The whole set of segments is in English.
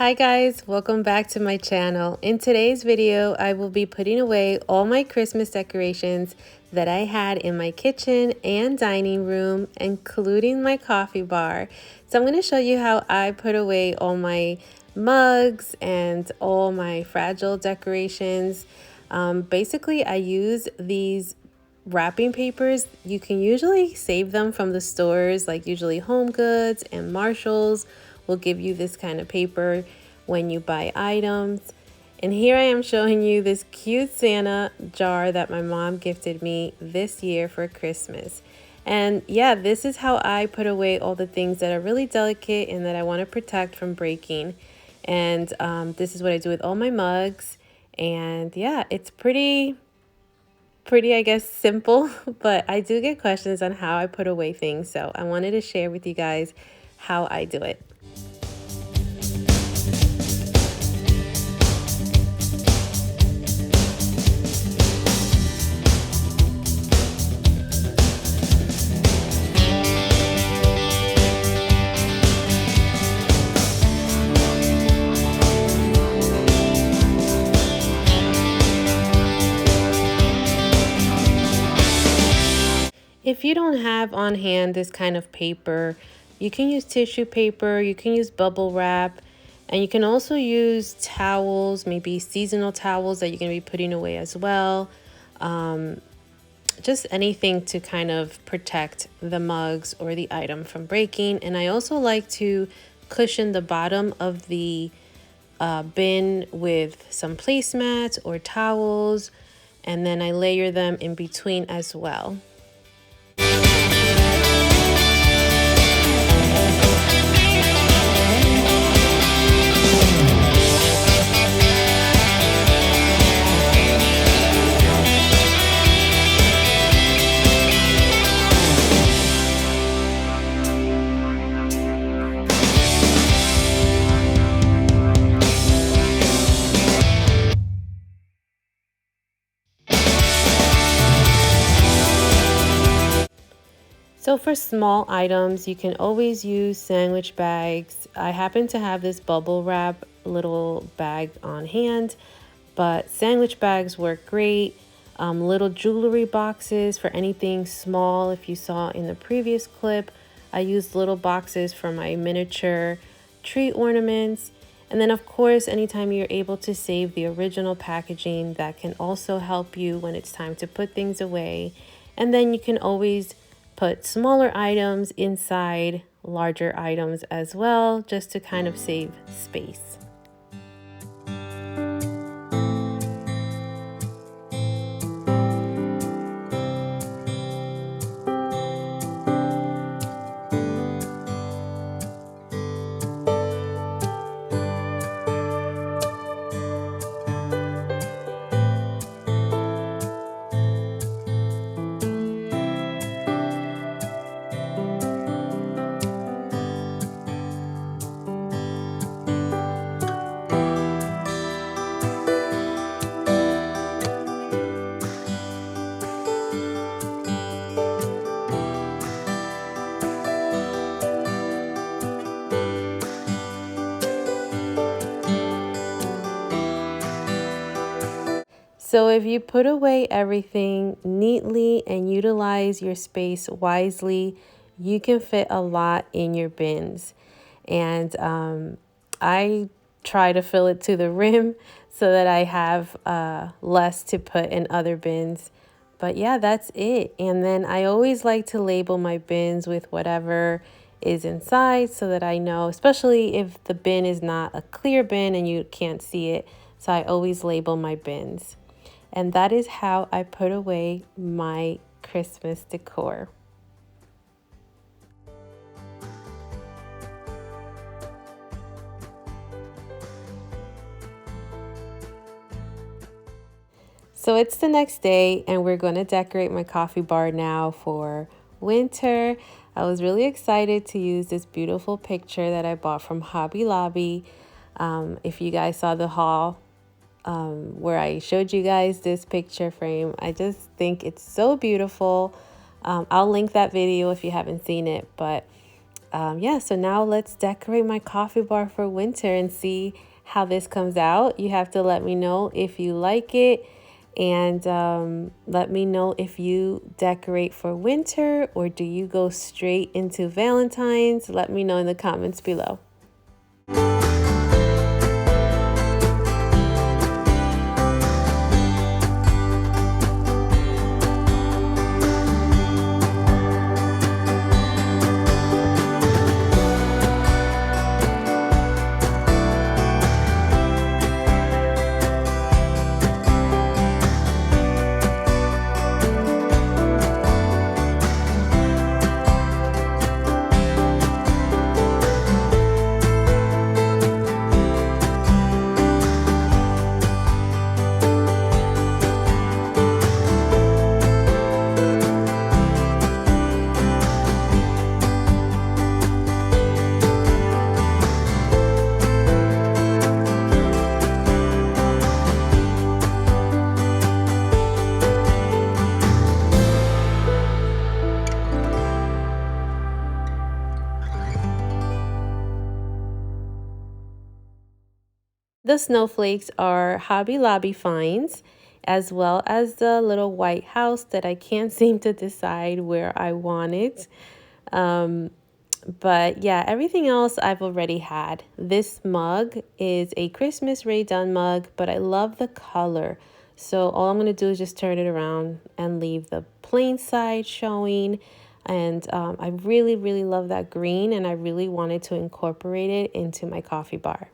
Hi guys, welcome back to my channel. In today's video, I will be putting away all my Christmas decorations that I had in my kitchen and dining room, including my coffee bar. So I'm going to show you how I put away all my mugs and all my fragile decorations. Basically, I use these wrapping papers. You can usually save them from the stores, like usually Home Goods and Marshalls will give you this kind of paper when you buy items. And here I am showing you this cute Santa jar that my mom gifted me this year for Christmas. And yeah, this is how I put away all the things that are really delicate and that I want to protect from breaking. And this is what I do with all my mugs. And yeah, it's pretty, I guess, simple, but I do get questions on how I put away things. So I wanted to share with you guys how I do it. If you don't have on hand this kind of paper, you can use tissue paper, you can use bubble wrap, and you can also use towels, maybe seasonal towels that you're going to be putting away as well. Just anything to kind of protect the mugs or the item from breaking. And I also like to cushion the bottom of the bin with some placemats or towels, and then I layer them in between as well. So for small items, you can always use sandwich bags. I happen to have this bubble wrap little bag on hand, but sandwich bags work great. Little jewelry boxes for anything small. If you saw in the previous clip, I used little boxes for my miniature tree ornaments. And then of course, anytime you're able to save the original packaging, that can also help you when it's time to put things away. And then you can always put smaller items inside larger items as well, just to kind of save space. So if you put away everything neatly and utilize your space wisely, you can fit a lot in your bins. And I try to fill it to the rim so that I have less to put in other bins. But yeah, that's it. And then I always like to label my bins with whatever is inside so that I know, especially if the bin is not a clear bin and you can't see it. So I always label my bins. And that is how I put away my Christmas decor. So it's the next day and we're going to decorate my coffee bar now for winter. I was really excited to use this beautiful picture that I bought from Hobby Lobby. If you guys saw the haul, where I showed you guys this picture frame, I just think it's so beautiful. I'll link that video if you haven't seen it, but yeah, so now let's decorate my coffee bar for winter and see how this comes out. You have to let me know if you like it, and let me know if you decorate for winter or do you go straight into Valentine's. Let me know in the comments below. The snowflakes are Hobby Lobby finds, as well as the little white house that I can't seem to decide where I want it. Um, but yeah, everything else I've already had. This mug is a Christmas Ray Dunn mug, but I love the color. So all I'm going to do is just turn it around and leave the plain side showing. And I really, really love that green, and I really wanted to incorporate it into my coffee bar.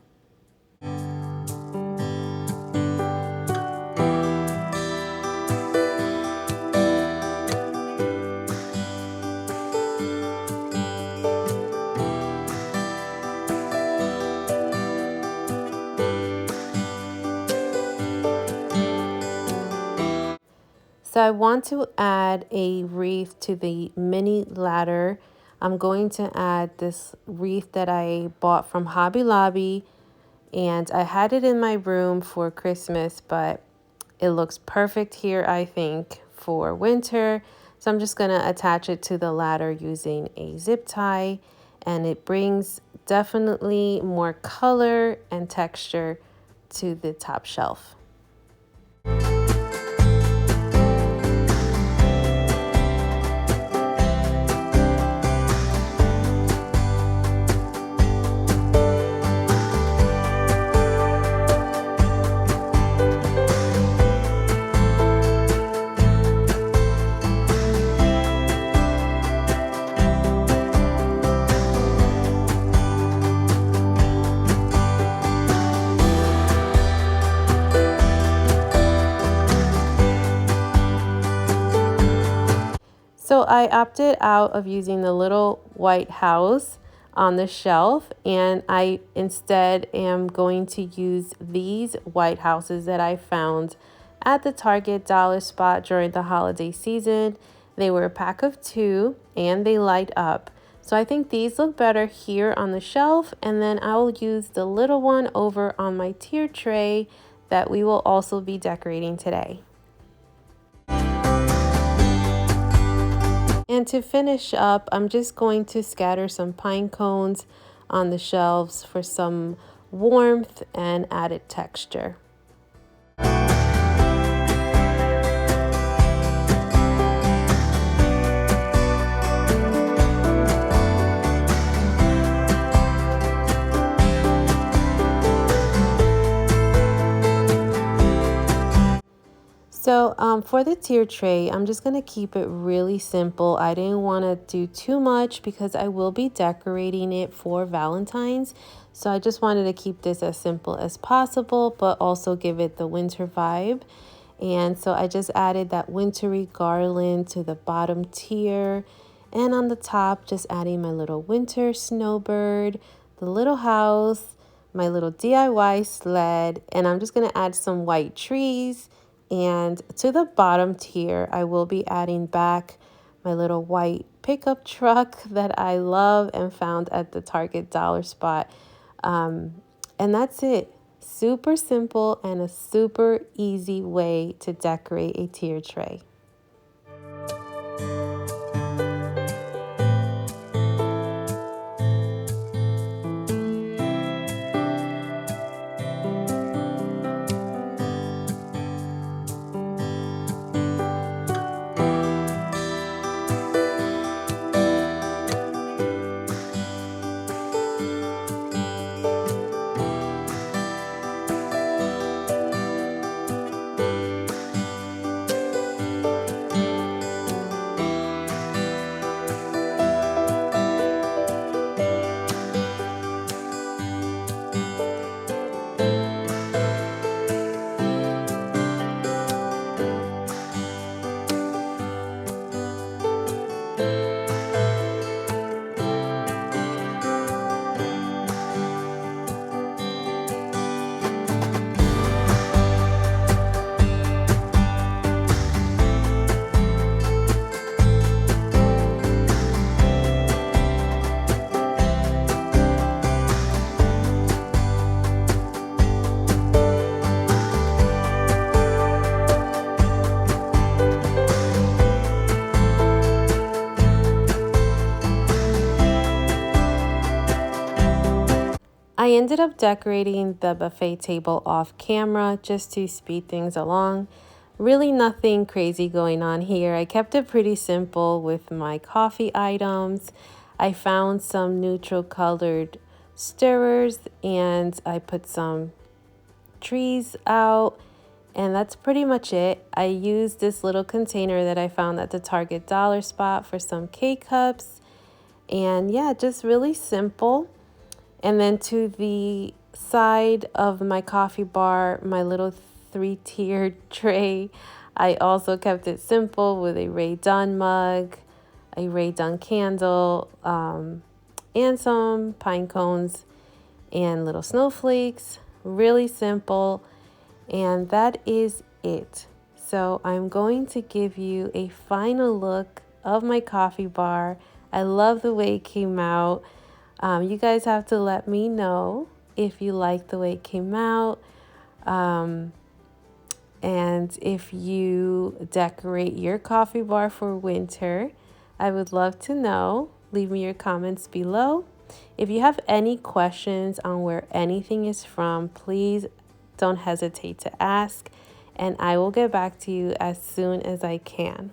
So I want to add a wreath to the mini ladder. I'm going to add this wreath that I bought from Hobby Lobby, and I had it in my room for Christmas, but it looks perfect here, I think, for winter. So I'm just gonna attach it to the ladder using a zip tie, and it brings definitely more color and texture to the top shelf. So I opted out of using the little white house on the shelf, and I instead am going to use these white houses that I found at the Target dollar spot during the holiday season. They were a pack of 2 and they light up. So I think these look better here on the shelf, and then I'll use the little one over on my tier tray that we will also be decorating today. And to finish up, I'm just going to scatter some pine cones on the shelves for some warmth and added texture. So for the tier tray, I'm just going to keep it really simple. I didn't want to do too much because I will be decorating it for Valentine's. So I just wanted to keep this as simple as possible, but also give it the winter vibe. And so I just added that wintry garland to the bottom tier. And on the top, just adding my little winter snowbird, the little house, my little DIY sled, and I'm just going to add some white trees. And to the bottom tier, I will be adding back my little white pickup truck that I love and found at the Target dollar spot. And that's it. Super simple and a super easy way to decorate a tier tray. I ended up decorating the buffet table off camera just to speed things along. Really nothing crazy going on here. I kept it pretty simple with my coffee items. I found some neutral colored stirrers and I put some trees out, and that's pretty much it. I used this little container that I found at the Target dollar spot for some K-cups, and yeah, just really simple. And then to the side of my coffee bar, my little three-tiered tray, I also kept it simple with a Ray Dunn mug, a Ray Dunn candle, and some pine cones and little snowflakes. Really simple, and that is it. So I'm going to give you a final look of my coffee bar. I love the way it came out. You guys have to let me know if you like the way it came out. And if you decorate your coffee bar for winter, I would love to know. Leave me your comments below. If you have any questions on where anything is from, please don't hesitate to ask, and I will get back to you as soon as I can.